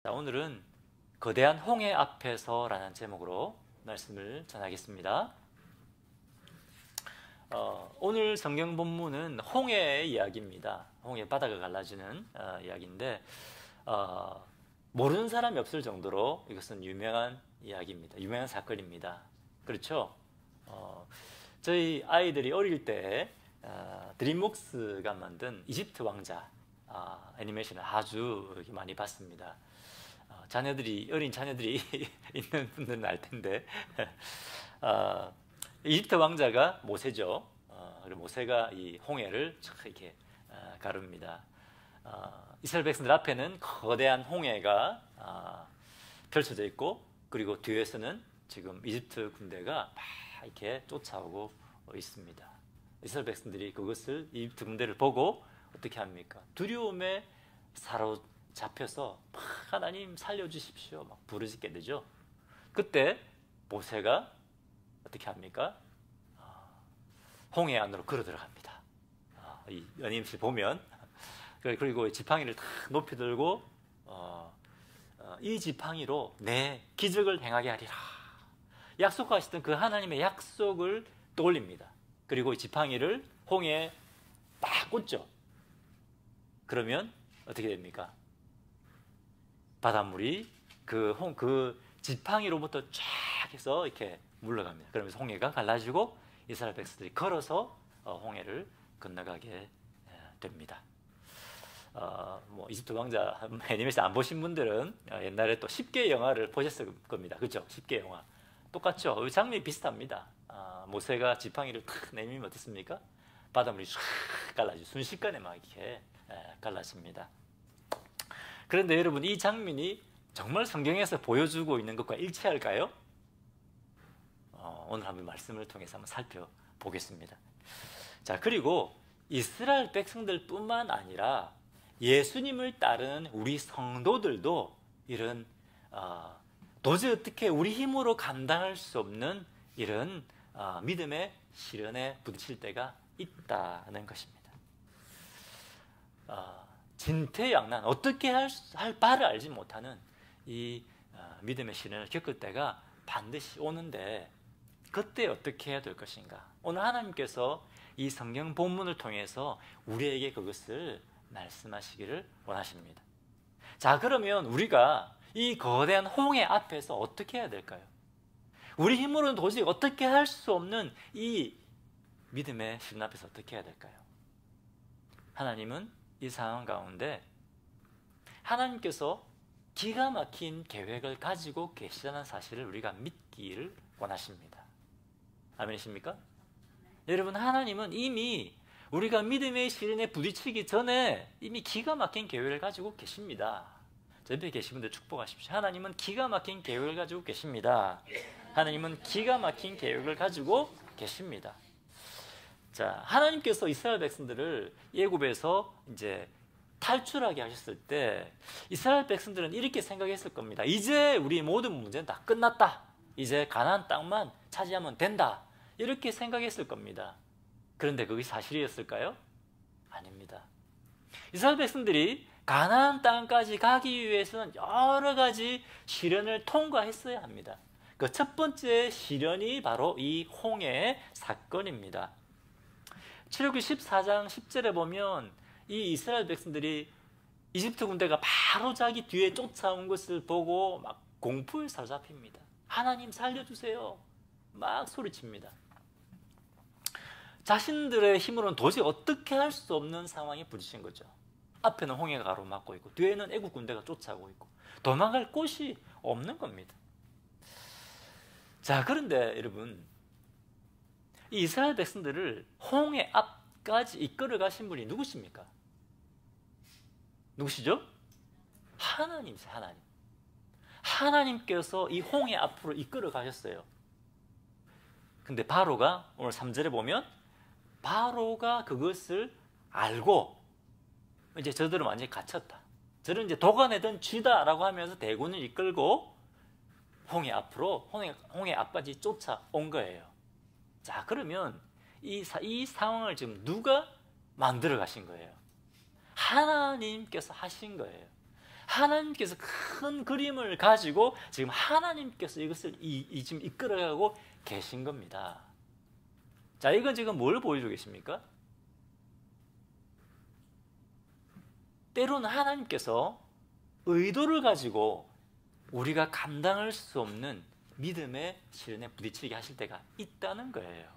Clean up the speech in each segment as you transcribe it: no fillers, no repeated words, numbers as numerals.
자, 오늘은 거대한 홍해 앞에서라는 제목으로 말씀을 전하겠습니다. 오늘 성경 본문은 홍해의 이야기입니다. 홍해 바다가 갈라지는 이야기인데 모르는 사람이 없을 정도로 이것은 유명한 이야기입니다. 유명한 사건입니다. 그렇죠? 저희 아이들이 어릴 때 드림웍스가 만든 이집트 왕자 애니메이션을 아주 많이 봤습니다. 어린 자녀들이 있는 분들은 알 텐데, 이집트 왕자가 모세죠. 그리고 모세가 이 홍해를 이렇게 가릅니다. 이스라엘 백성들 앞에는 거대한 홍해가 펼쳐져 있고, 그리고 뒤에서는 지금 이집트 군대가 막 이렇게 쫓아오고 있습니다. 이스라엘 백성들이 그것을 이집트 군대를 보고 어떻게 합니까? 두려움에 사로잡혀서 막 하나님 살려주십시오 막 부르짖게 되죠. 그때 모세가 어떻게 합니까? 홍해 안으로 걸어 들어갑니다. 이 연임실 보면 그리고 지팡이를 탁 높이 들고 이 지팡이로 내 기적을 행하게 하리라 약속하시던 그 하나님의 약속을 떠올립니다. 그리고 이 지팡이를 홍해에 딱 꽂죠. 그러면 어떻게 됩니까? 바닷물이 그 지팡이로부터 쫙 해서 이렇게 물러갑니다. 그러면서 홍해가 갈라지고 이스라엘 백성들이 걸어서 홍해를 건너가게 됩니다. 이집트 왕자 애니메이션 안 보신 분들은 옛날에 또 10개 영화를 보셨을 겁니다. 그렇죠? 10개 영화 똑같죠? 장면이 비슷합니다. 모세가 지팡이를 탁 내밀면 어떻습니까? 바닷물이 쫙 갈라지고 순식간에 막 이렇게 갈라집니다. 그런데 여러분, 이 장면이 정말 성경에서 보여주고 있는 것과 일치할까요? 오늘 한번 말씀을 통해서 한번 살펴보겠습니다. 자, 그리고 이스라엘 백성들 뿐만 아니라 예수님을 따르는 우리 성도들도 이런 도저히 어떻게 우리 힘으로 감당할 수 없는 이런 믿음의 시련에 부딪힐 때가 있다는 것입니다. 진퇴양난, 어떻게 할 바를 알지 못하는 이 믿음의 시련을 겪을 때가 반드시 오는데, 그때 어떻게 해야 될 것인가? 오늘 하나님께서 이 성경 본문을 통해서 우리에게 그것을 말씀하시기를 원하십니다. 자, 그러면 우리가 이 거대한 홍해 앞에서 어떻게 해야 될까요? 우리 힘으로는 도저히 어떻게 할 수 없는 이 믿음의 시련 앞에서 어떻게 해야 될까요? 하나님은 이 상황 가운데 하나님께서 기가 막힌 계획을 가지고 계시다는 사실을 우리가 믿기를 원하십니다. 아멘이십니까? 여러분, 하나님은 이미 우리가 믿음의 시련에 부딪히기 전에 이미 기가 막힌 계획을 가지고 계십니다. 저 옆에 계신 분들 축복하십시오. 하나님은 기가 막힌 계획을 가지고 계십니다. 하나님은 기가 막힌 계획을 가지고 계십니다. 자, 하나님께서 이스라엘 백성들을 애굽에서 이제 탈출하게 하셨을 때 이스라엘 백성들은 이렇게 생각했을 겁니다. 이제 우리 모든 문제는 다 끝났다. 이제 가나안 땅만 차지하면 된다. 이렇게 생각했을 겁니다. 그런데 그게 사실이었을까요? 아닙니다. 이스라엘 백성들이 가나안 땅까지 가기 위해서는 여러 가지 시련을 통과했어야 합니다. 그 첫 번째 시련이 바로 이 홍해 사건입니다. 출애굽기 14장 10절에 보면 이 이스라엘 백성들이 이집트 군대가 바로 자기 뒤에 쫓아온 것을 보고 막 공포에 사로잡힙니다. 하나님 살려주세요. 막 소리칩니다. 자신들의 힘으로는 도저히 어떻게 할 수 없는 상황에 부딪힌 거죠. 앞에는 홍해가 가로막고 있고 뒤에는 애국 군대가 쫓아오고 있고 도망갈 곳이 없는 겁니다. 자, 그런데 여러분, 이 이스라엘 백성들을 홍해 앞까지 이끌어 가신 분이 누구십니까? 누구시죠? 하나님이세요. 하나님. 하나님께서 이 홍해 앞으로 이끌어 가셨어요. 근데 바로가 오늘 3절에 보면 바로가 그것을 알고 이제 저들은 완전히 갇혔다. 저는 이제 도가내던 쥐다라고 하면서 대군을 이끌고 홍해 앞으로 홍해 앞까지 쫓아온 거예요. 자, 그러면 이 상황을 지금 누가 만들어 가신 거예요? 하나님께서 하신 거예요. 하나님께서 큰 그림을 가지고 지금 하나님께서 이것을 지금 이끌어가고 계신 겁니다. 자, 이건 지금 뭘 보여주고 계십니까? 때로는 하나님께서 의도를 가지고 우리가 감당할 수 없는 믿음의 시련에 부딪히게 하실 때가 있다는 거예요.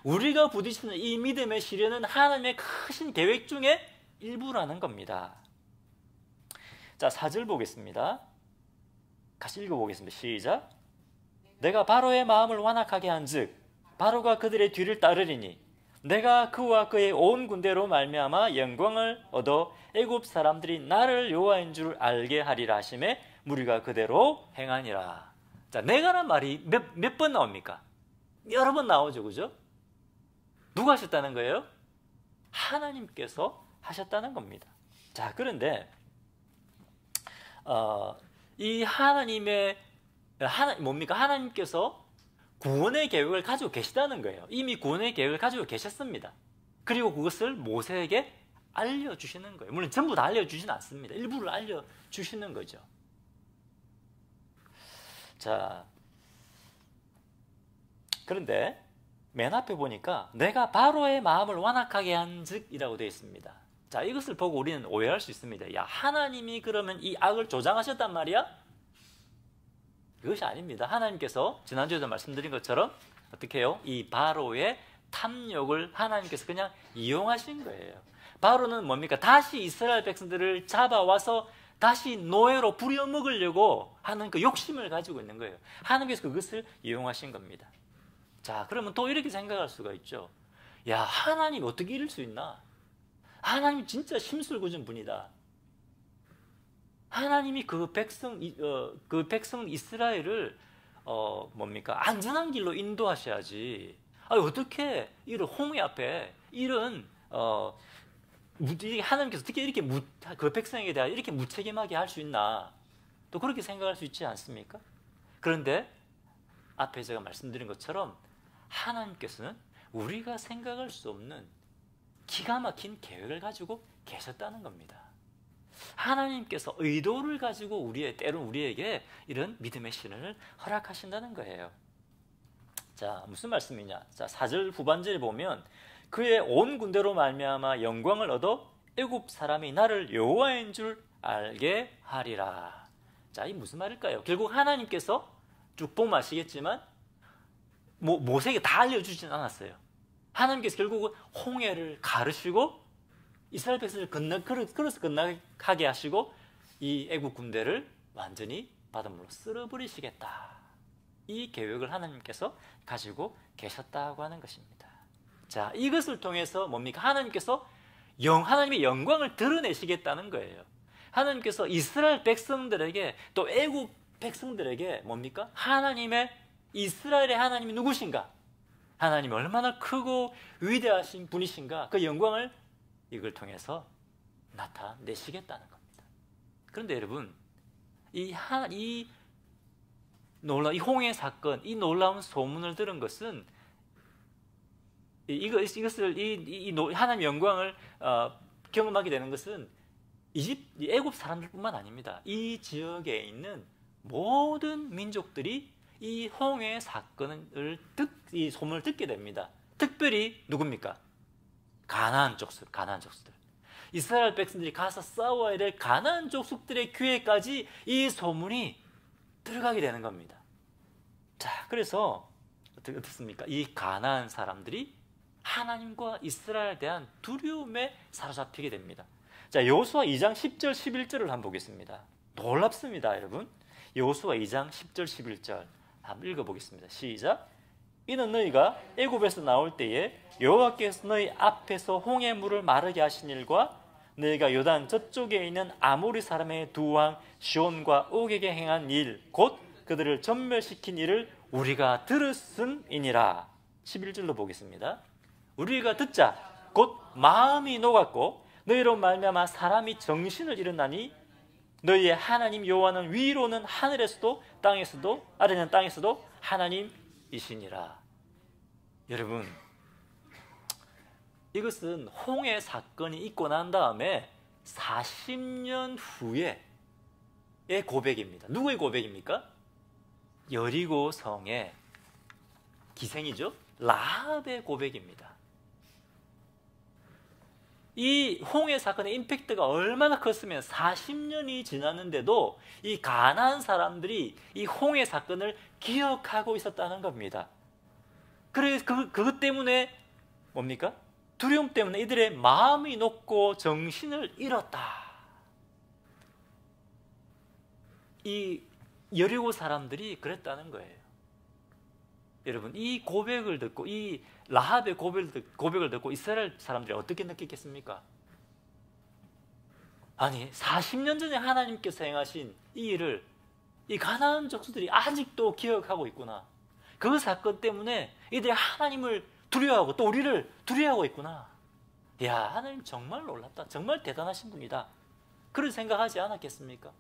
우리가 부딪히는 이 믿음의 시련은 하나님의 크신 계획 중에 일부라는 겁니다. 자, 4절 보겠습니다. 같이 읽어보겠습니다. 시작. 내가 바로의 마음을 완악하게 한즉 바로가 그들의 뒤를 따르리니 내가 그와 그의 온 군대로 말미암아 영광을 얻어 애굽 사람들이 나를 여호와인 줄 알게 하리라 하심에 무리가 그대로 행하니라. 자, 내가란 말이 몇 번 나옵니까? 여러 번 나오죠, 그죠? 누가 하셨다는 거예요? 하나님께서 하셨다는 겁니다. 자, 그런데 이 뭡니까? 하나님께서 구원의 계획을 가지고 계시다는 거예요. 이미 구원의 계획을 가지고 계셨습니다. 그리고 그것을 모세에게 알려주시는 거예요. 물론 전부 다 알려주지는 않습니다. 일부를 알려주시는 거죠. 자, 그런데 맨 앞에 보니까 내가 바로의 마음을 완악하게 한즉이라고 되어 있습니다. 자, 이것을 보고 우리는 오해할 수 있습니다. 야, 하나님이 그러면 이 악을 조장하셨단 말이야? 그것이 아닙니다. 하나님께서 지난주에도 말씀드린 것처럼 어떻게 해요? 이 바로의 탐욕을 하나님께서 그냥 이용하신 거예요. 바로는 뭡니까? 다시 이스라엘 백성들을 잡아와서 다시 노예로 부려먹으려고 하는 그 욕심을 가지고 있는 거예요. 하나님께서 그것을 이용하신 겁니다. 자, 그러면 또 이렇게 생각할 수가 있죠. 야, 하나님 어떻게 이럴 수 있나? 하나님 진짜 심술궂은 분이다. 하나님이 그 백성 이스라엘을 뭡니까? 안전한 길로 인도하셔야지. 어떻게 이런 홍해 앞에 이런 하나님께서 어떻게 이렇게 그 백성에게 대하여 이렇게 무책임하게 할 수 있나? 또 그렇게 생각할 수 있지 않습니까? 그런데 앞에 제가 말씀드린 것처럼 하나님께서는 우리가 생각할 수 없는 기가 막힌 계획을 가지고 계셨다는 겁니다. 하나님께서 의도를 가지고 때로는 우리에게 이런 믿음의 시련을 허락하신다는 거예요. 자, 무슨 말씀이냐? 자, 4절 후반절에 보면 그의 온 군대로 말미암아 영광을 얻어 애굽 사람이 나를 여호와인 줄 알게 하리라. 자, 이 무슨 말일까요? 결국 하나님께서 쭉 보면 아시겠지만 모세에게 다 알려주진 않았어요. 하나님께서 결국은 홍해를 가르시고 이스라엘 백성을 걸어서 건너가게 하시고 이 애국 군대를 완전히 바닷물로 쓸어버리시겠다. 이 계획을 하나님께서 가지고 계셨다고 하는 것입니다. 자, 이것을 통해서 뭡니까? 하나님께서 하나님의 영광을 드러내시겠다는 거예요. 하나님께서 이스라엘 백성들에게 또 애국 백성들에게 뭡니까? 이스라엘의 하나님이 누구신가? 하나님이 얼마나 크고 위대하신 분이신가? 그 영광을 이걸 통해서 나타내시겠다는 겁니다. 그런데 여러분, 이 홍해 사건, 이 놀라운 소문을 들은 것은 이것을 하나님의 영광을 경험하게 되는 것은 애굽 사람들뿐만 아닙니다. 이 지역에 있는 모든 민족들이 이 홍해 사건을 이 소문을 듣게 됩니다. 특별히 누굽니까? 가나안 족속, 가나안 족속들. 이스라엘 백성들이 가서 싸워야 될 가나안 족속들의 귀에까지 이 소문이 들어가게 되는 겁니다. 자, 그래서 어떻습니까? 이 가나안 사람들이 하나님과 이스라엘에 대한 두려움에 사로잡히게 됩니다. 자, 여호수아 2장 10절 11절을 한번 보겠습니다. 놀랍습니다, 여러분. 여호수아 2장 10절 11절 한번 읽어보겠습니다. 시작. 이는 너희가 애굽에서 나올 때에 여호와께서 너희 앞에서 홍해물을 마르게 하신 일과 너희가 요단 저쪽에 있는 아모리 사람의 두 왕 시온과 옥에게 행한 일, 곧 그들을 전멸시킨 일을 우리가 들었음이니라. 11절로 보겠습니다. 우리가 듣자 곧 마음이 녹았고 너희로 말미암아 사람이 정신을 잃었나니 너희의 하나님 여호와는 위로는 하늘에서도 땅에서도 아래는 땅에서도 하나님이시니라. 여러분, 이것은 홍해 사건이 있고 난 다음에 40년 후에 고백입니다. 누구의 고백입니까? 여리고 성의 기생이죠. 라합의 고백입니다. 이 홍해 사건의 임팩트가 얼마나 컸으면 40년이 지났는데도 이 가나안 사람들이 이 홍해 사건을 기억하고 있었다는 겁니다. 그래서 그것 때문에 뭡니까? 두려움 때문에 이들의 마음이 녹고 정신을 잃었다. 이 여리고 사람들이 그랬다는 거예요. 여러분, 이 고백을 듣고, 이 라합의 고백을 듣고 이스라엘 사람들이 어떻게 느끼겠습니까? 아니, 40년 전에 하나님께서 행하신 이 일을 이 가나안 족속들이 아직도 기억하고 있구나. 그 사건 때문에 이들이 하나님을 두려워하고 또 우리를 두려워하고 있구나. 야, 하나님 정말 놀랍다. 정말 대단하신 분이다. 그런 생각하지 않았겠습니까?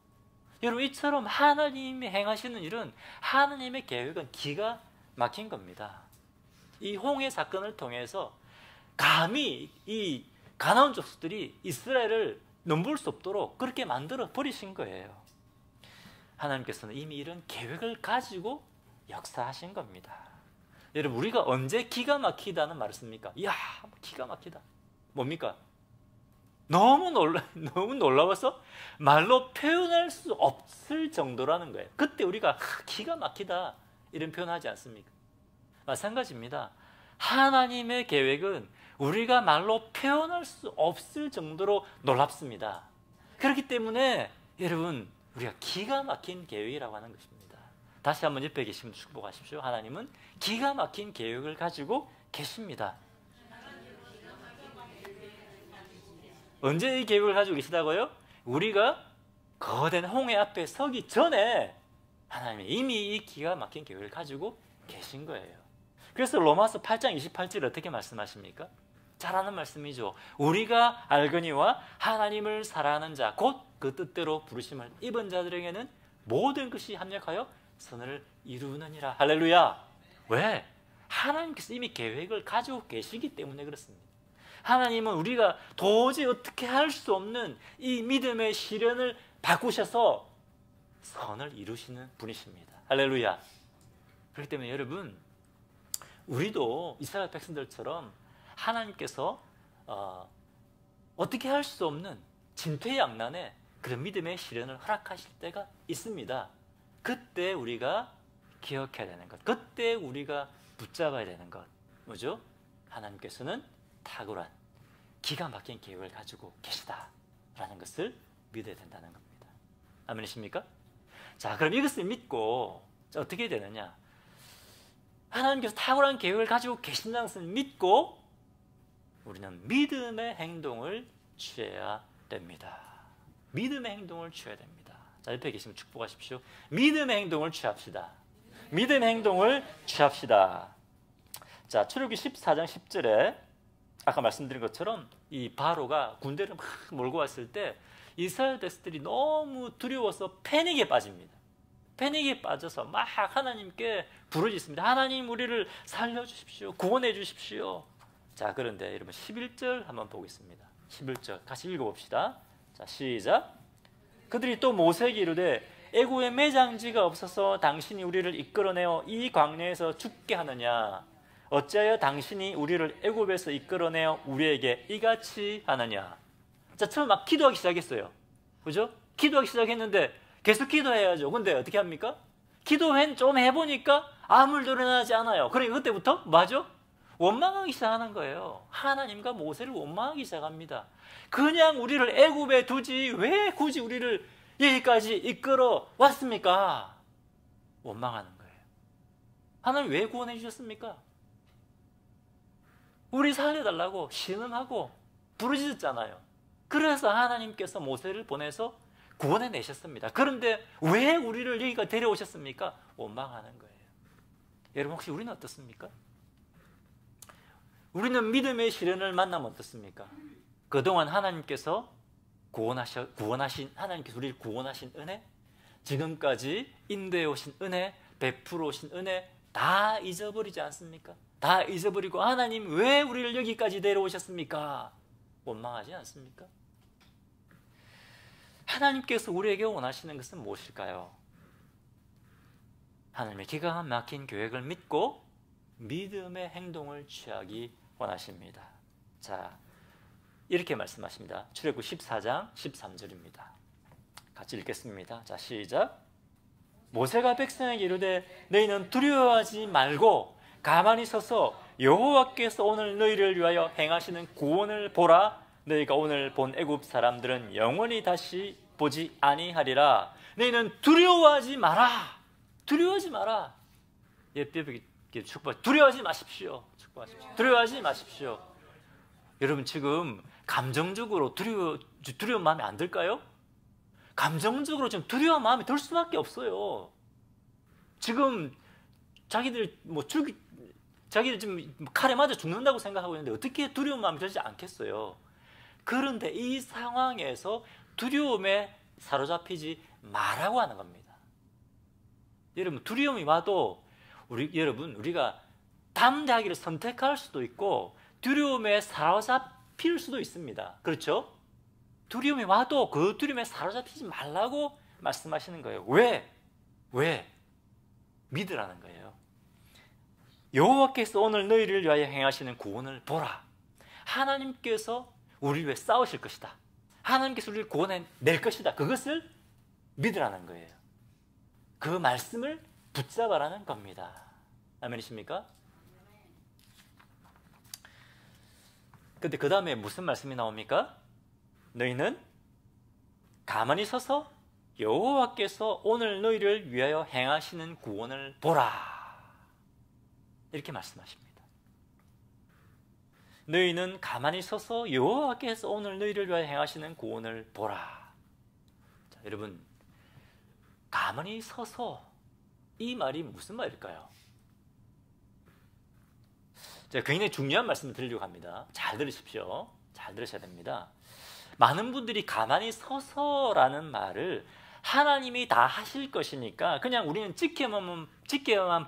여러분, 이처럼 하나님이 행하시는 일은, 하나님의 계획은 기가 막힌 겁니다. 이 홍해 사건을 통해서 감히 이 가나안 족속들이 이스라엘을 넘볼 수 없도록 그렇게 만들어 버리신 거예요. 하나님께서는 이미 이런 계획을 가지고 역사하신 겁니다. 여러분, 우리가 언제 기가 막히다는 말을 씁니까? 이야, 기가 막히다. 뭡니까? 너무 놀라워서 말로 표현할 수 없을 정도라는 거예요. 그때 우리가 기가 막히다 이런 표현하지 않습니까? 마찬가지입니다. 하나님의 계획은 우리가 말로 표현할 수 없을 정도로 놀랍습니다. 그렇기 때문에 여러분, 우리가 기가 막힌 계획이라고 하는 것입니다. 다시 한번 옆에 계시면 축복하십시오. 하나님은 기가 막힌 계획을 가지고 계십니다. 언제 이 계획을 가지고 계시다고요? 우리가 거대한 홍해 앞에 서기 전에 하나님이 이미 이 기가 막힌 계획을 가지고 계신 거예요. 그래서 로마서 8장 28절 어떻게 말씀하십니까? 잘하는 말씀이죠. 우리가 알거니와 하나님을 사랑하는 자, 곧 그 뜻대로 부르심을 입은 자들에게는 모든 것이 합력하여 선을 이루느니라. 할렐루야. 왜? 하나님께서 이미 계획을 가지고 계시기 때문에 그렇습니다. 하나님은 우리가 도저히 어떻게 할 수 없는 이 믿음의 시련을 바꾸셔서 선을 이루시는 분이십니다. 할렐루야. 그렇기 때문에 여러분, 우리도 이스라엘 백성들처럼 하나님께서 어떻게 할 수 없는 진퇴양난의 그런 믿음의 시련을 허락하실 때가 있습니다. 그때 우리가 기억해야 되는 것, 그때 우리가 붙잡아야 되는 것, 뭐죠? 하나님께서는 탁월한 기가 막힌 계획을 가지고 계시다라는 것을 믿어야 된다는 겁니다. 아멘이십니까? 자, 그럼 이것을 믿고 어떻게 되느냐? 하나님께서 탁월한 계획을 가지고 계신다는 것을 믿고 우리는 믿음의 행동을 취해야 됩니다. 믿음의 행동을 취해야 됩니다. 자, 옆에 계시면 축복하십시오. 믿음의 행동을 취합시다. 믿음의 행동을 취합시다. 자, 출애굽기 14장 10절에 아까 말씀드린 것처럼 이 바로가 군대를 막 몰고 왔을 때 이스라엘 백성들이 너무 두려워서 패닉에 빠집니다. 패닉에 빠져서 막 하나님께 부르짖습니다. 하나님, 우리를 살려주십시오. 구원해 주십시오. 자, 그런데 여러분 11절 한번 보겠습니다. 11절 같이 읽어봅시다. 자, 시작. 그들이 또 모세에게 이르되 애굽에 매장지가 없어서 당신이 우리를 이끌어내어 이 광야에서 죽게 하느냐? 어찌하여 당신이 우리를 애굽에서 이끌어내어 우리에게 이같이 하느냐? 자, 처음 막 기도하기 시작했어요. 그죠? 기도하기 시작했는데 계속 기도해야죠. 근데 어떻게 합니까? 기도 좀 해보니까 아무 일도 일어나지 않아요. 그러니까 그때부터 뭐죠? 원망하기 시작하는 거예요. 하나님과 모세를 원망하기 시작합니다. 그냥 우리를 애굽에 두지 왜 굳이 우리를 여기까지 이끌어 왔습니까? 원망하는 거예요. 하나님 왜 구원해 주셨습니까? 우리 살려달라고 신음하고 부르짖었잖아요. 그래서 하나님께서 모세를 보내서 구원해 내셨습니다. 그런데 왜 우리를 여기까지 데려오셨습니까? 원망하는 거예요. 여러분, 혹시 우리는 어떻습니까? 우리는 믿음의 시련을 만나면 어떻습니까? 그동안 하나님께서 구원하신 하나님께서 우리를 구원하신 은혜, 지금까지 인도해 오신 은혜, 베풀어 오신 은혜 다 잊어버리지 않습니까? 다 잊어버리고 하나님 왜 우리를 여기까지 데려오셨습니까? 원망하지 않습니까? 하나님께서 우리에게 원하시는 것은 무엇일까요? 하나님의 기가 막힌 계획을 믿고 믿음의 행동을 취하기 원하십니다. 자, 이렇게 말씀하십니다. 출애굽 14장 13절입니다. 같이 읽겠습니다. 자, 시작. 모세가 백성에게 이르되 너희는 두려워하지 말고 가만히 서서 여호와께서 오늘 너희를 위하여 행하시는 구원을 보라. 너희가 오늘 본 애굽 사람들은 영원히 다시 보지 아니하리라. 너희는 두려워하지 마라. 두려워하지 마라. 축복. 두려워하지 마십시오. 축복하십시오. 두려워하지 마십시오. 여러분 지금 감정적으로 두려운 마음이 안 들까요? 감정적으로 지금 두려운 마음이 들 수밖에 없어요. 지금 자기들 지금 칼에 맞아 죽는다고 생각하고 있는데 어떻게 두려운 마음이 들지 않겠어요? 그런데 이 상황에서 두려움에 사로잡히지 말라고 하는 겁니다. 여러분 두려움이 와도 우리가 담대하기를 선택할 수도 있고 두려움에 사로잡힐 수도 있습니다. 그렇죠? 두려움이 와도 그 두려움에 사로잡히지 말라고 말씀하시는 거예요. 왜? 믿으라는 거예요. 여호와께서 오늘 너희를 위하여 행하시는 구원을 보라. 하나님께서 우리를 위해 싸우실 것이다. 하나님께서 우리를 구원해낼 것이다. 그것을 믿으라는 거예요. 그 말씀을 붙잡아라는 겁니다. 아멘이십니까? 근데 그 다음에 무슨 말씀이 나옵니까? 너희는 가만히 서서 여호와께서 오늘 너희를 위하여 행하시는 구원을 보라. 이렇게 말씀하십니다. 너희는 가만히 서서 여호와께서 오늘 너희를 위하여 행하시는 구원을 보라. 자, 여러분 가만히 서서 이 말이 무슨 말일까요? 제가 굉장히 중요한 말씀을 드리려고 합니다. 잘 들으십시오. 잘 들으셔야 됩니다. 많은 분들이 가만히 서서라는 말을 하나님이 다 하실 것이니까 그냥 우리는 지켜만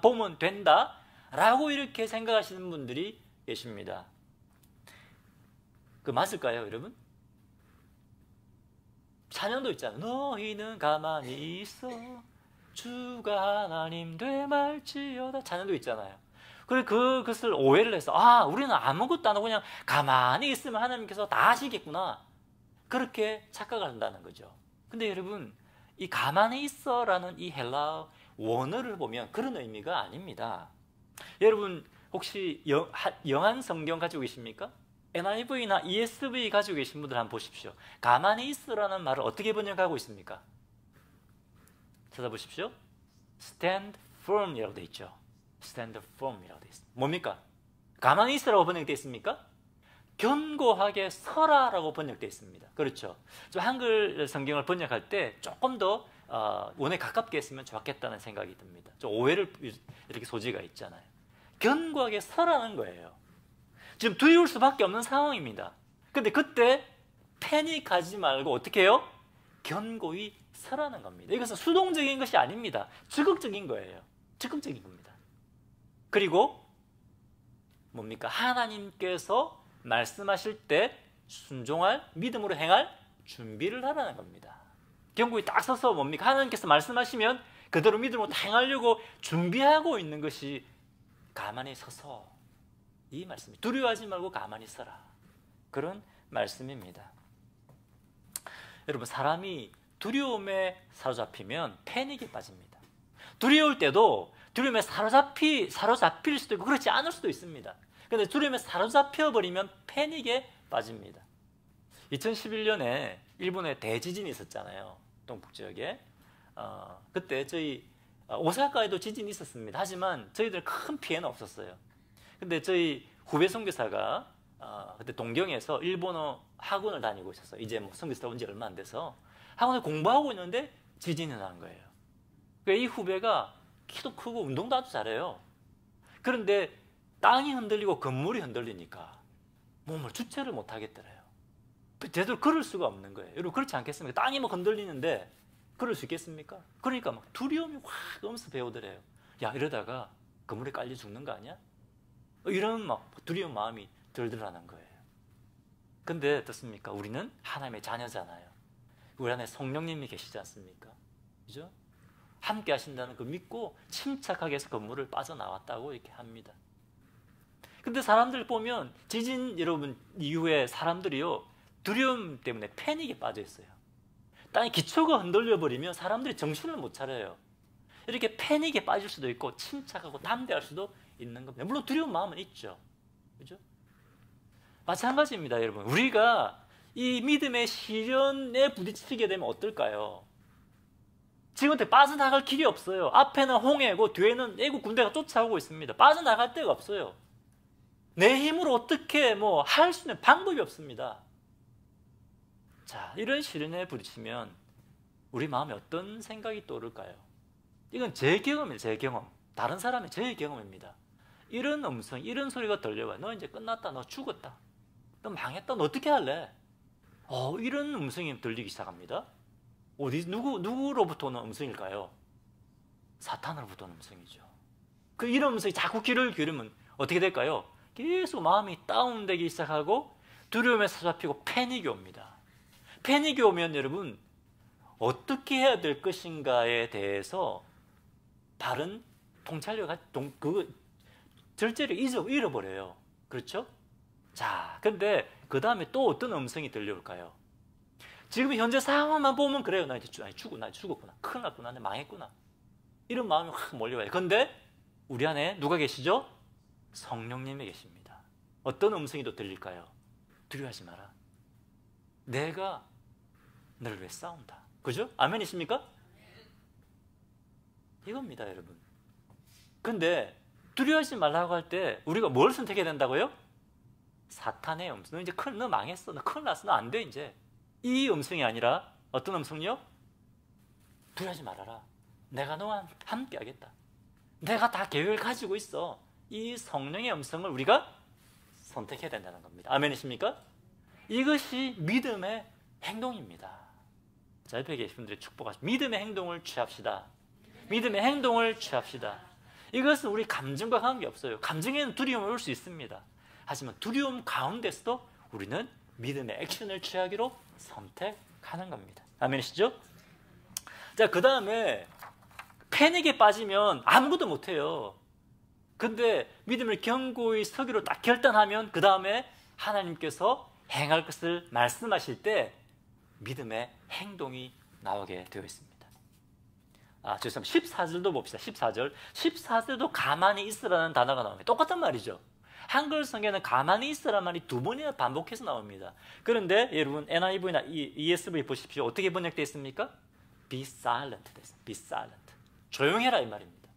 보면 된다라고 이렇게 생각하시는 분들이 계십니다. 그 맞을까요, 여러분? 찬양도 있잖아요. 너희는 가만히 있어 주가 하나님 되말지어다. 찬양도 있잖아요. 그래 그것을 오해를 해서 우리는 아무것도 안 하고 그냥 가만히 있으면 하나님께서 다 하시겠구나. 그렇게 착각을 한다는 거죠. 근데 여러분 이 가만히 있어라는 이 헬라어 원어를 보면 그런 의미가 아닙니다. 여러분 혹시 영한 성경 가지고 계십니까? NIV나 ESV 가지고 계신 분들 한번 보십시오. 가만히 있으라는 말을 어떻게 번역하고 있습니까? 찾아보십시오. Stand firm이라고 되어 있죠. Stand firm이라고 되어 있습니다. 뭡니까? 가만히 있으라고 번역되어 있습니까? 견고하게 서라라고 번역되어 있습니다. 그렇죠. 저 한글 성경을 번역할 때 조금 더 원에 가깝게 했으면 좋겠다는 생각이 듭니다. 좀 오해를 이렇게 소지가 있잖아요. 견고하게 서라는 거예요. 지금 두려울 수밖에 없는 상황입니다. 근데 그때 패닉하지 말고 어떻게 해요? 견고히 서라는 겁니다. 이것은 수동적인 것이 아닙니다. 적극적인 거예요. 적극적인 겁니다. 그리고 뭡니까? 하나님께서 말씀하실 때 순종할, 믿음으로 행할 준비를 하라는 겁니다. 견고히 딱 서서 뭡니까? 하나님께서 말씀하시면 그대로 믿음으로 행하려고 준비하고 있는 것이 가만히 서서 이 말씀이 두려워하지 말고 가만히 서라. 그런 말씀입니다. 여러분 사람이 두려움에 사로잡히면 패닉에 빠집니다. 두려울 때도 두려움에 사로잡힐 수도 있고 그렇지 않을 수도 있습니다. 그런데 두려움에 사로잡혀버리면 패닉에 빠집니다. 2011년에 일본에 대지진이 있었잖아요. 동북 지역에. 그때 저희 오사카에도 지진이 있었습니다. 하지만 저희들 큰 피해는 없었어요. 근데 저희 후배 선교사가 그때 동경에서 일본어 학원을 다니고 있었어요. 이제 뭐 선교사 온 지 얼마 안 돼서 학원을 공부하고 있는데 지진이 난 거예요. 이 후배가 키도 크고 운동도 아주 잘해요. 그런데 땅이 흔들리고 건물이 흔들리니까 몸을 주체를 못 하겠더래요. 제대로 걸을 수가 없는 거예요. 여러분 그렇지 않겠습니까? 땅이 뭐 흔들리는데 그럴 수 있겠습니까? 그러니까 막 두려움이 확 오면서 배우더래요. 야 이러다가 건물에 깔려 죽는 거 아니야? 이런 막 두려운 마음이 들더라는 거예요. 근데 어떻습니까? 우리는 하나님의 자녀잖아요. 우리 안에 성령님이 계시지 않습니까? 그죠? 함께 하신다는 그 믿고 침착하게 해서 건물을 빠져나왔다고 이렇게 합니다. 근데 사람들 보면 지진 여러분 이후에 사람들이요 두려움 때문에 패닉에 빠져 있어요. 땅의 기초가 흔들려 버리면 사람들이 정신을 못 차려요. 이렇게 패닉에 빠질 수도 있고 침착하고 담대할 수도 있는 겁니다. 물론 두려운 마음은 있죠. 그죠? 마찬가지입니다, 여러분. 우리가 이 믿음의 시련에 부딪히게 되면 어떨까요? 지금부터 빠져나갈 길이 없어요. 앞에는 홍해고 뒤에는 애국 군대가 쫓아오고 있습니다. 빠져나갈 데가 없어요. 내 힘으로 어떻게 할 수 있는 방법이 없습니다. 자, 이런 시련에 부딪히면 우리 마음에 어떤 생각이 떠오를까요? 이건 제 경험이에요, 제 경험. 다른 사람의 제 경험입니다. 이런 음성, 이런 소리가 들려와요. 너 이제 끝났다, 너 죽었다, 너 망했다, 너 어떻게 할래? 이런 음성이 들리기 시작합니다. 누구로부터 오는 음성일까요? 사탄으로부터 오는 음성이죠. 이런 음성이 자꾸 귀를 기울이면 어떻게 될까요? 계속 마음이 다운되기 시작하고 두려움에 사로잡히고 패닉이 옵니다. 패닉이 오면 여러분 어떻게 해야 될 것인가에 대해서 바른 통찰력, 절제를 잃어버려요. 그렇죠? 자, 근데 그 다음에 또 어떤 음성이 들려올까요? 지금 현재 상황만 보면 그래요. 나 이제 죽었구나. 큰일 났구나. 나 망했구나. 이런 마음이 확 몰려와요. 근데 우리 안에 누가 계시죠? 성령님이 계십니다. 어떤 음성이 또 들릴까요? 두려워하지 마라. 내가 너를 위해 싸운다. 그죠? 아멘이십니까? 이겁니다, 여러분. 근데 두려워하지 말라고 할 때 우리가 뭘 선택해야 된다고요? 사탄의 음성. 너 이제 너 망했어. 너 큰일 났어. 너 안 돼, 이제. 이 음성이 아니라 어떤 음성이요? 두려워하지 말아라. 내가 너와 함께 하겠다. 내가 다 계획을 가지고 있어. 이 성령의 음성을 우리가 선택해야 된다는 겁니다. 아멘이십니까? 이것이 믿음의 행동입니다. 자, 옆에 계신 분들의 축복하십니다. 믿음의 행동을 취합시다. 믿음의 행동을 취합시다. 이것은 우리 감정과 관계없어요. 감정에는 두려움이 올 수 있습니다. 하지만 두려움 가운데서도 우리는 믿음의 액션을 취하기로 선택하는 겁니다. 아멘이시죠? 자, 그 다음에 패닉에 빠지면 아무것도 못해요. 근데 믿음을 견고히 서기로 딱 결단하면 그 다음에 하나님께서 행할 것을 말씀하실 때 믿음의 행동이 나오게 되어 있습니다. 죄송합니다. 14절도 봅시다. 14절. 14절도 가만히 있으라는 단어가 나옵니다. 똑같은 말이죠. 한글 성경에는 가만히 있으라는 말이 두 번이나 반복해서 나옵니다. 그런데 여러분 NIV나 ESV 보십시오. 어떻게 번역되어 있습니까? Be silent 됐어요. Be silent. 조용해라 이 말입니다.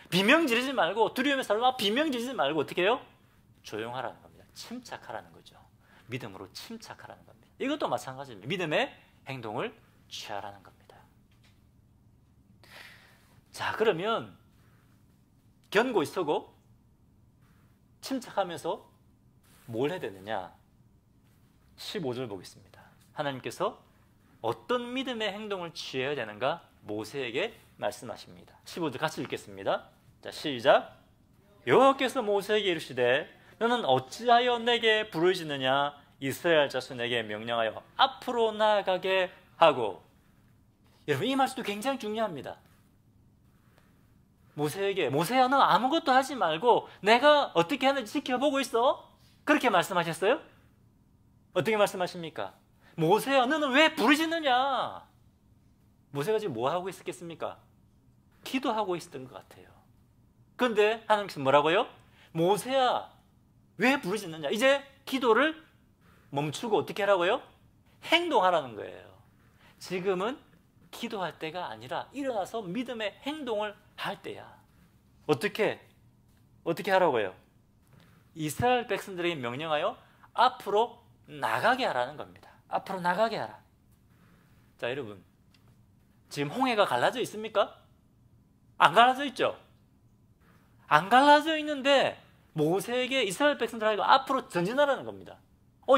비명 지르지 말고 두려움에 살아 비명 지르지 말고 어떻게 해요? 조용하라는 겁니다. 침착하라는 거죠. 믿음으로 침착하라는 겁니다. 이것도 마찬가지입니다. 믿음의 행동을 취하라는 겁니다. 자, 그러면 견고히 서고 침착하면서 뭘 해야 되느냐? 15절 보겠습니다. 하나님께서 어떤 믿음의 행동을 취해야 되는가 모세에게 말씀하십니다. 15절 같이 읽겠습니다. 자, 시작. 여호와께서 모세에게 이르시되 너는 어찌하여 내게 부르짖느냐? 이스라엘 자손에게 명령하여 앞으로 나아가게 하고. 여러분, 이 말씀도 굉장히 중요합니다. 모세에게 모세야 너 아무것도 하지 말고 내가 어떻게 하는지 지켜보고 있어. 그렇게 말씀하셨어요? 어떻게 말씀하십니까? 모세야 너는 왜 부르짖느냐? 모세가 지금 뭐 하고 있었겠습니까? 기도하고 있었던 것 같아요. 그런데 하나님께서 뭐라고요? 모세야 왜 부르짖느냐? 이제 기도를 멈추고 어떻게 하라고요? 행동하라는 거예요. 지금은 기도할 때가 아니라 일어나서 믿음의 행동을 할 때야. 어떻게 하라고요? 이스라엘 백성들에게 명령하여 앞으로 나가게 하라는 겁니다. 앞으로 나가게 하라. 자, 여러분, 지금 홍해가 갈라져 있습니까? 안 갈라져 있죠? 안 갈라져 있는데 모세에게 이스라엘 백성들에게 앞으로 전진하라는 겁니다.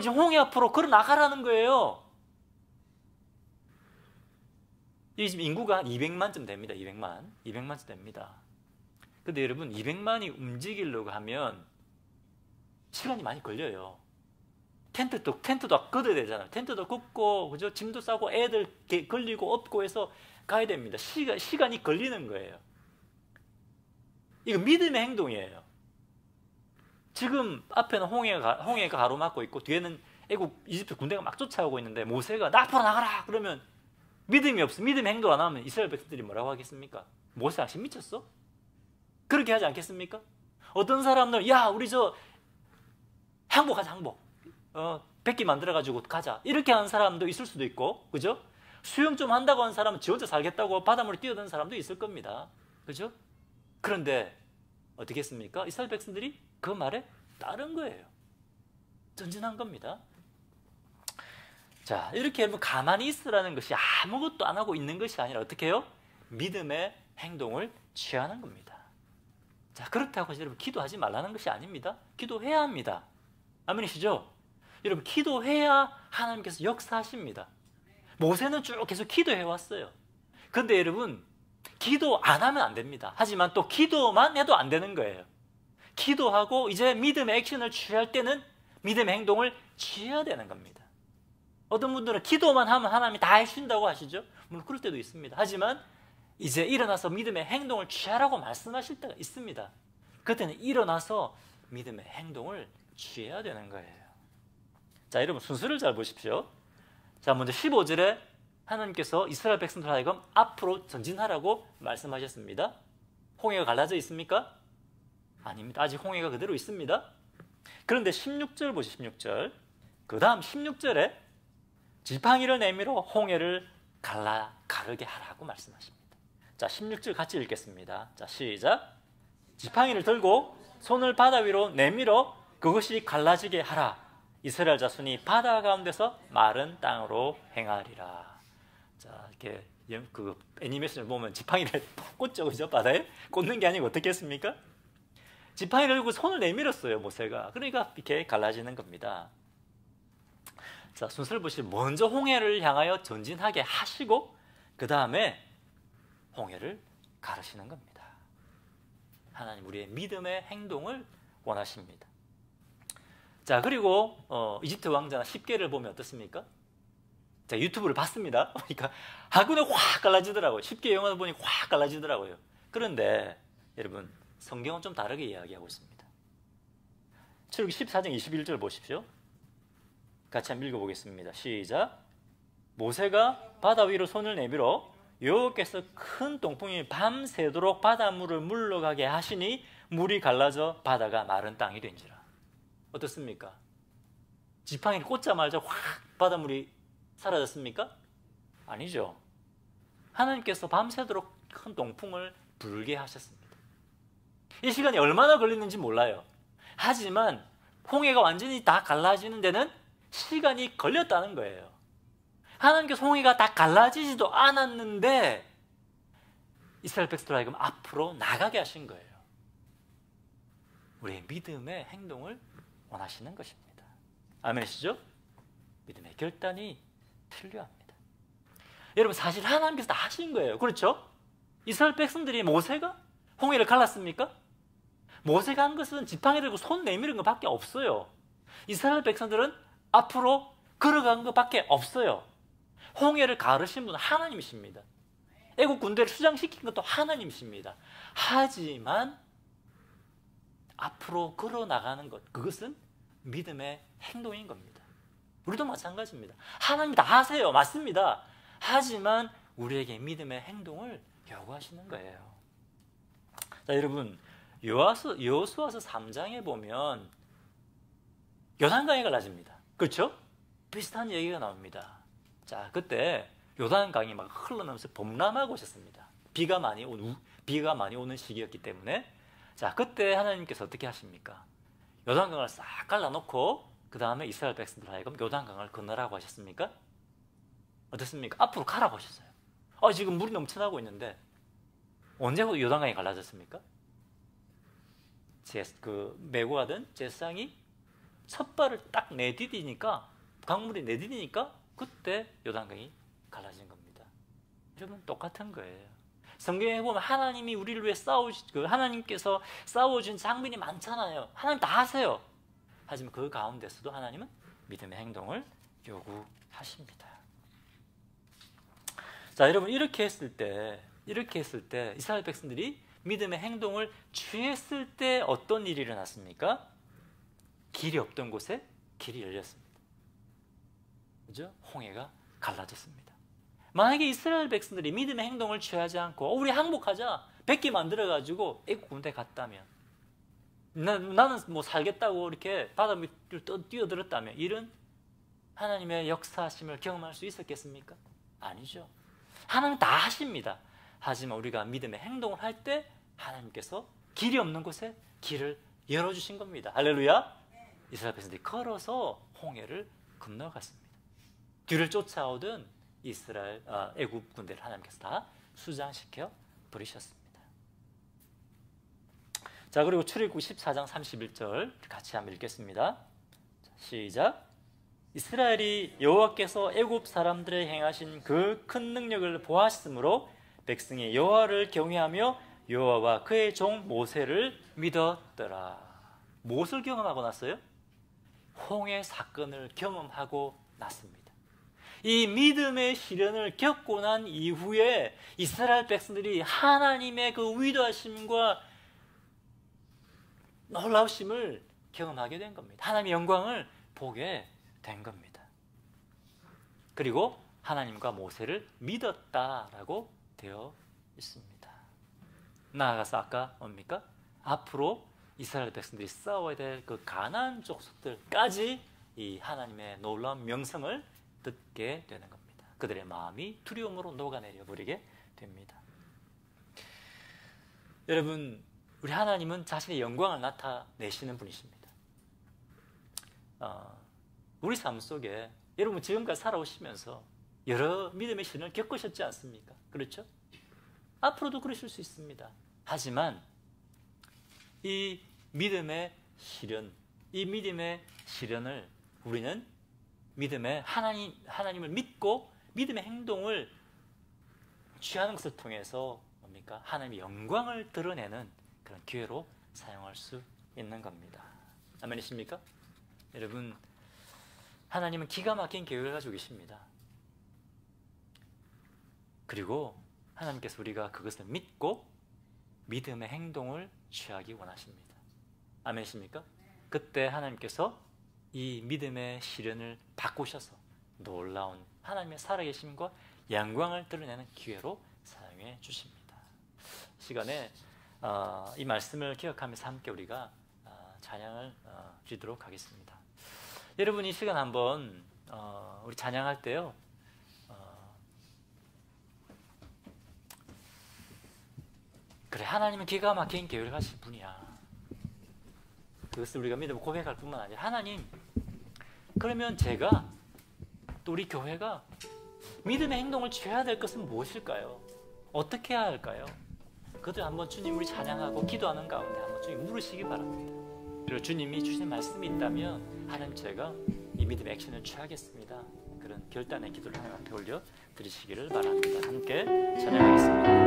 지금 홍해 앞으로 걸어 나가라는 거예요. 이 지금 인구가 한 200만쯤 됩니다. 200만쯤 됩니다. 근데 여러분 200만이 움직이려고 하면 시간이 많이 걸려요. 텐트도 걷어야 되잖아요. 텐트도 걷고, 그죠? 짐도 싸고 애들 걸리고 업고 해서 가야 됩니다. 시간이 걸리는 거예요. 이거 믿음의 행동이에요. 지금 앞에는 홍해가 가로막고 있고 뒤에는 애국 이집트 군대가 막 쫓아오고 있는데 모세가 나 앞으로 나가라 그러면 믿음이 없어. 믿음의 행동 안 하면 이스라엘 백성들이 뭐라고 하겠습니까? 모세 당신 미쳤어? 그렇게 하지 않겠습니까? 어떤 사람들 야 우리 저 항복하자 항복. 백기 만들어가지고 가자. 이렇게 하는 사람도 있을 수도 있고, 그죠? 수영 좀 한다고 하는 사람은 지 혼자 살겠다고 바닷물에 뛰어드는 사람도 있을 겁니다. 그죠? 그런데 어떻게 했습니까? 이스라엘 백성들이 그 말에 따른 거예요. 전진한 겁니다. 자, 이렇게 여러분 가만히 있으라는 것이 아무것도 안 하고 있는 것이 아니라 어떻게 해요? 믿음의 행동을 취하는 겁니다. 자, 그렇다고 해서 여러분 기도하지 말라는 것이 아닙니다. 기도해야 합니다. 아멘이시죠? 여러분 기도해야 하나님께서 역사하십니다. 모세는 쭉 계속 기도해 왔어요. 그런데 여러분 기도 안 하면 안 됩니다. 하지만 또 기도만 해도 안 되는 거예요. 기도하고 이제 믿음의 액션을 취할 때는 믿음의 행동을 취해야 되는 겁니다. 어떤 분들은 기도만 하면 하나님이 다 해주신다고 하시죠. 물론 그럴 때도 있습니다. 하지만 이제 일어나서 믿음의 행동을 취하라고 말씀하실 때가 있습니다. 그때는 일어나서 믿음의 행동을 취해야 되는 거예요. 자, 여러분 순서를 잘 보십시오. 자, 먼저 15절에 하나님께서 이스라엘 백성들 하여금 앞으로 전진하라고 말씀하셨습니다. 홍해가 갈라져 있습니까? 아닙니다. 아직 홍해가 그대로 있습니다. 그런데 16절 보시죠. 16절. 그 다음 16절에 지팡이를 내밀어 홍해를 가르게 하라고 말씀하십니다. 자, 16절 같이 읽겠습니다. 자, 시작. 지팡이를 들고 손을 바다 위로 내밀어 그것이 갈라지게 하라. 이스라엘 자손이 바다 가운데서 마른 땅으로 행하리라. 자, 이렇게 그 애니메이션을 보면 지팡이를 꽂죠, 그죠? 바다에 꽂는 게 아니고 어떻게 했습니까? 지팡이를 들고 손을 내밀었어요, 모세가. 그러니까 이렇게 갈라지는 겁니다. 자, 순서를 보시면 먼저 홍해를 향하여 전진하게 하시고 그 다음에 홍해를 가르시는 겁니다. 하나님 우리의 믿음의 행동을 원하십니다. 자, 그리고 이집트 왕자나 십계를 보면 어떻습니까? 자, 유튜브를 봤습니다. 그러니까 하군에 확 갈라지더라고요. 십계 영화를 보니 확 갈라지더라고요. 그런데 여러분 성경은 좀 다르게 이야기하고 있습니다. 출애굽기 14장 21절 보십시오. 같이 한번 읽어보겠습니다. 시작. 모세가 바다 위로 손을 내밀어 여호와께서 큰 동풍이 밤새도록 바닷물을 물러가게 하시니 물이 갈라져 바다가 마른 땅이 된지라. 어떻습니까? 지팡이를 꽂자마자 확 바닷물이 사라졌습니까? 아니죠. 하나님께서 밤새도록 큰 동풍을 불게 하셨습니다. 이 시간이 얼마나 걸리는지 몰라요. 하지만 홍해가 완전히 다 갈라지는 데는 시간이 걸렸다는 거예요. 하나님께서 홍해가 다 갈라지지도 않았는데 이스라엘 백성들 하여금 앞으로 나가게 하신 거예요. 우리의 믿음의 행동을 원하시는 것입니다. 아멘이시죠? 믿음의 결단이 필요합니다. 여러분 사실 하나님께서 다 하신 거예요. 그렇죠? 이스라엘 백성들이 모세가 홍해를 갈랐습니까? 모세가 한 것은 지팡이 들고 손 내미는 것밖에 없어요. 이스라엘 백성들은 앞으로 걸어간 것밖에 없어요. 홍해를 가르신 분은 하나님이십니다. 애국 군대를 수장시킨 것도 하나님이십니다. 하지만 앞으로 걸어나가는 것, 그것은 믿음의 행동인 겁니다. 우리도 마찬가지입니다. 하나님 다 하세요. 맞습니다. 하지만 우리에게 믿음의 행동을 요구하시는 거예요. 자, 여러분 여호수아서 3장에 보면 요단강이 갈라집니다. 그렇죠? 비슷한 얘기가 나옵니다. 자, 그때 요단강이 막 흘러나오면서 범람하고 있었습니다. 비가 많이 오는 시기였기 때문에. 자, 그때 하나님께서 어떻게 하십니까? 요단강을 싹 갈라놓고 그 다음에 이스라엘 백성들 하여금 요단강을 건너라고 하셨습니까? 어떻습니까? 앞으로 가라고 하셨어요. 지금 물이 넘쳐나고 있는데 언제 요단강이 갈라졌습니까? 메고 가던 제사장이 첫 발을 딱 내디디니까 강물이 내디디니까 그때 요단강이 갈라진 겁니다. 여러분 똑같은 거예요. 성경에 보면 하나님이 우리를 위해 하나님께서 싸워준 장면이 많잖아요. 하나님 다 하세요. 하지만 그 가운데서도 하나님은 믿음의 행동을 요구하십니다. 자, 여러분 이렇게 했을 때 이스라엘 백성들이 믿음의 행동을 취했을 때 어떤 일이 일어났습니까? 길이 없던 곳에 길이 열렸습니다. 그죠? 홍해가 갈라졌습니다. 만약에 이스라엘 백성들이 믿음의 행동을 취하지 않고 우리 항복하자 100개 만들어가지고 애국 군대 갔다면, 나는 뭐 살겠다고 이렇게 바다 밑으로 뛰어들었다면 이런 하나님의 역사하심을 경험할 수 있었겠습니까? 아니죠. 하나님은 다 하십니다. 하지만 우리가 믿음의 행동을 할 때 하나님께서 길이 없는 곳에 길을 열어주신 겁니다. 할렐루야. 이스라엘 백성들이 걸어서 홍해를 건너갔습니다. 뒤를 쫓아오던 이스라엘 애굽 군대를 하나님께서 다 수장시켜 버리셨습니다. 자, 그리고 출애굽 14장 31절 같이 한번 읽겠습니다. 시작. 이스라엘이 여호와께서 애굽 사람들에 행하신 그 큰 능력을 보았으므로 백성이 여호와를 경외하며 여호와와 그의 종 모세를 믿었더라. 무엇을 경험하고 났어요? 홍해 사건을 경험하고 났습니다. 이 믿음의 시련을 겪고 난 이후에 이스라엘 백성들이 하나님의 그 위대하심과 놀라우심을 경험하게 된 겁니다. 하나님의 영광을 보게 된 겁니다. 그리고 하나님과 모세를 믿었다라고 되어 있습니다. 나아가서 아까 뭡니까? 앞으로 이스라엘 백성들이 싸워야 될 그 가나안 족속들까지 이 하나님의 놀라운 명성을 듣게 되는 겁니다. 그들의 마음이 두려움으로 녹아내려 버리게 됩니다. 여러분, 우리 하나님은 자신의 영광을 나타내시는 분이십니다. 우리 삶 속에 여러분 지금까지 살아오시면서 여러 믿음의 시련을 겪으셨지 않습니까? 그렇죠? 앞으로도 그러실 수 있습니다. 하지만 이 믿음의 시련을 우리는 믿음의 하나님을 믿고 믿음의 행동을 취하는 것을 통해서 뭡니까? 하나님의 영광을 드러내는 그런 기회로 사용할 수 있는 겁니다. 아멘이십니까? 여러분, 하나님은 기가 막힌 계획을 가지고 계십니다. 그리고 하나님께서 우리가 그것을 믿고 믿음의 행동을 취하기 원하십니다. 아멘이십니까? 그때 하나님께서 이 믿음의 시련을 바꾸셔서 놀라운 하나님의 살아계심과 영광을 드러내는 기회로 사용해 주십니다. 시간에 이 말씀을 기억하면서 함께 우리가 찬양을 드리도록 하겠습니다. 여러분, 이 시간 한번 우리 찬양할 때요, 그래, 하나님은 기가 막힌 계획을 가실 분이야. 그것을 우리가 믿음으로 고백할 뿐만 아니라, 하나님, 그러면 제가 또 우리 교회가 믿음의 행동을 취해야 될 것은 무엇일까요? 어떻게 해야 할까요? 그것을 한번 주님 우리 찬양하고 기도하는 가운데 한번 주님 물으시기 바랍니다. 그리고 주님이 주신 말씀이 있다면 하나님, 제가 이 믿음의 액션을 취하겠습니다. 그런 결단의 기도를 하나님 앞에 올려 드리시기를 바랍니다. 함께 찬양하겠습니다.